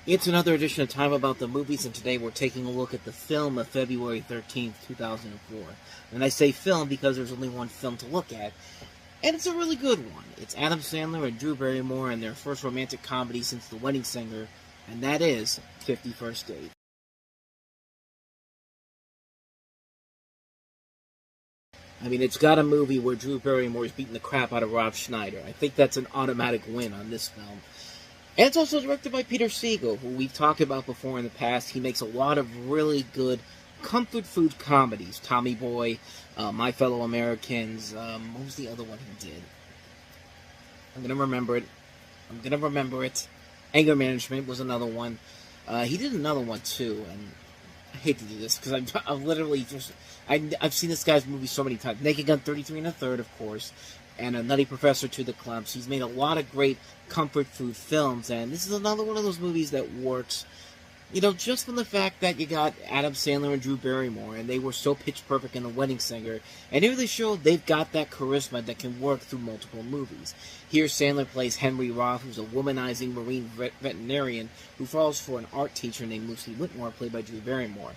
It's another edition of Time About the Movies, and today we're taking a look at the film of February 13th, 2004. And I say film because there's only one film to look at, and it's a really good one. It's Adam Sandler and Drew Barrymore in their first romantic comedy since The Wedding Singer, and that is 50 First Dates. I mean, it's got a movie where Drew Barrymore is beating the crap out of Rob Schneider. I think that's an automatic win on this film. And it's also directed by Peter Segal, who we've talked about before in the past. He makes a lot of really good comfort food comedies. Tommy Boy, My Fellow Americans, what was the other one he did? I'm going to remember it. Anger Management was another one. He did another one, too, and I hate to do this, because I've literally just... I've seen this guy's movies so many times. Naked Gun 33 1/3, of course, and A Nutty Professor to the Clumps. He's made a lot of great comfort food films, and this is another one of those movies that works, you know, just from the fact that you got Adam Sandler and Drew Barrymore, and they were so pitch perfect in The Wedding Singer, and here they show they've got that charisma that can work through multiple movies. Here Sandler plays Henry Roth, who's a womanizing marine veterinarian who falls for an art teacher named Lucy Whitmore, played by Drew Barrymore.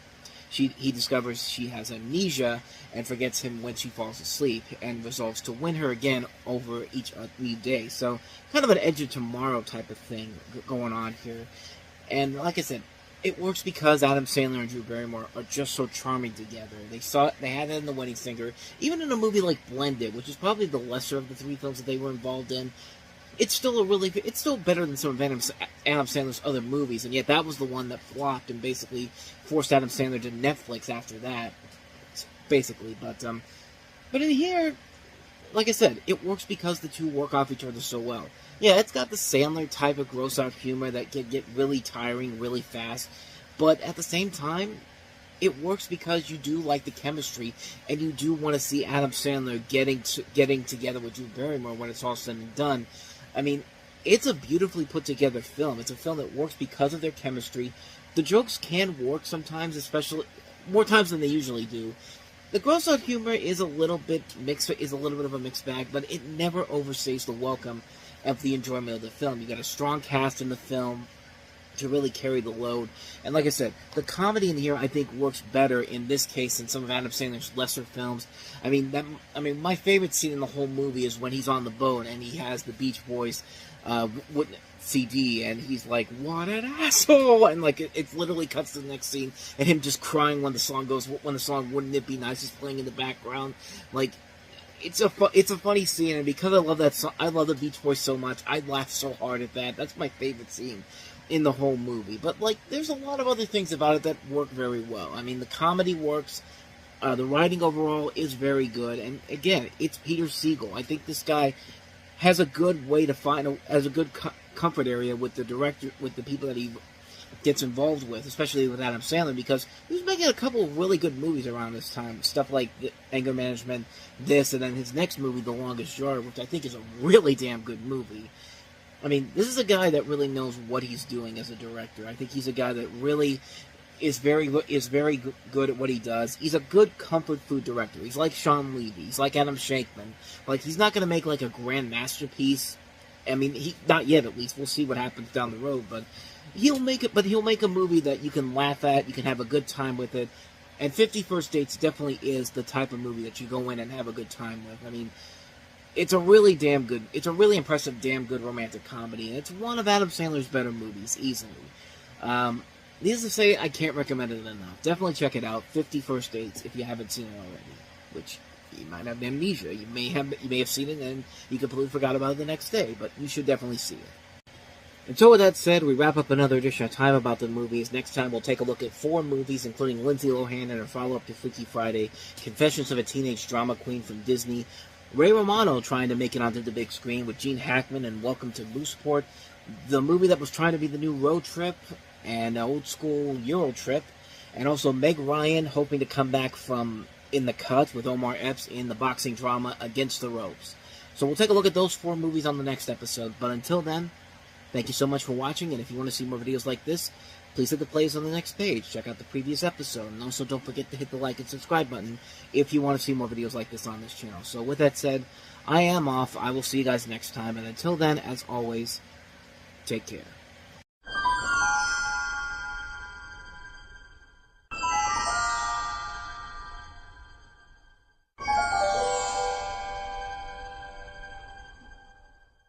He discovers she has amnesia and forgets him when she falls asleep, and resolves to win her again over each new day. So, kind of an Edge of Tomorrow type of thing going on here. And like I said, it works because Adam Sandler and Drew Barrymore are just so charming together. They had it in The Wedding Singer, even in a movie like Blended, which is probably the lesser of the three films that they were involved in. It's still better than some of Adam Sandler's other movies, and yet that was the one that flopped and basically forced Adam Sandler to Netflix after that, basically. But in here, like I said, it works because the two work off each other so well. Yeah, it's got the Sandler type of gross-out humor that can get really tiring really fast, but at the same time, it works because you do like the chemistry, and you do want to see Adam Sandler getting together with Drew Barrymore when it's all said and done. I mean, it's a beautifully put together film. It's a film that works because of their chemistry. The jokes can work sometimes, especially more times than they usually do. The gross out humor is a little bit of a mixed bag, but it never overstays the welcome of the enjoyment of the film. You got a strong cast in the film to really carry the load. And like I said, the comedy in here I think works better in this case than some of Adam Sandler's lesser films. I mean, my favorite scene in the whole movie is when he's on the boat and he has the Beach Boys CD, and he's like, "What an asshole!" And like it literally cuts to the next scene, and him just crying when the song "Wouldn't It Be Nice" is playing in the background. Like, it's a funny scene, and because I love that song, I love the Beach Boys so much, I laugh so hard at that. That's my favorite scene in the whole movie. But like, there's a lot of other things about it that work very well. I mean, the comedy works. The writing overall is very good, and again, it's Peter Segal. I think this guy has a good way to has a good comfort area with the director, with the people that he gets involved with, especially with Adam Sandler, because he was making a couple of really good movies around this time. Stuff like Anger Management, this, and then his next movie, The Longest Yard, which I think is a really damn good movie. I mean, this is a guy that really knows what he's doing as a director. I think he's a guy that really is very good at what he does. He's a good comfort food director. He's like Sean Levy. He's like Adam Shankman. Like, he's not going to make like a grand masterpiece. I mean, not yet, at least. We'll see what happens down the road. But he'll make a movie that you can laugh at. You can have a good time with it. And 50 First Dates definitely is the type of movie that you go in and have a good time with. I mean, it's a really impressive, damn good romantic comedy, and it's one of Adam Sandler's better movies, easily. Needless to say, I can't recommend it enough. Definitely check it out, 50 First Dates, if you haven't seen it already. Which, you might have amnesia. You may have seen it, and you completely forgot about it the next day, but you should definitely see it. And so with that said, we wrap up another edition of Time About the Movies. Next time we'll take a look at 4 movies, including Lindsay Lohan and her follow-up to Freaky Friday, Confessions of a Teenage Drama Queen from Disney, Ray Romano trying to make it onto the big screen with Gene Hackman and Welcome to Mooseport, the movie that was trying to be the new Road Trip and old school Euro Trip, and also Meg Ryan hoping to come back from In the Cut with Omar Epps in the boxing drama Against the Ropes. So we'll take a look at those 4 movies on the next episode, but until then, thank you so much for watching, and if you want to see more videos like this, please hit the plays on the next page. Check out the previous episode, and also don't forget to hit the like and subscribe button if you want to see more videos like this on this channel. So with that said, I am off. I will see you guys next time, and until then, as always, take care.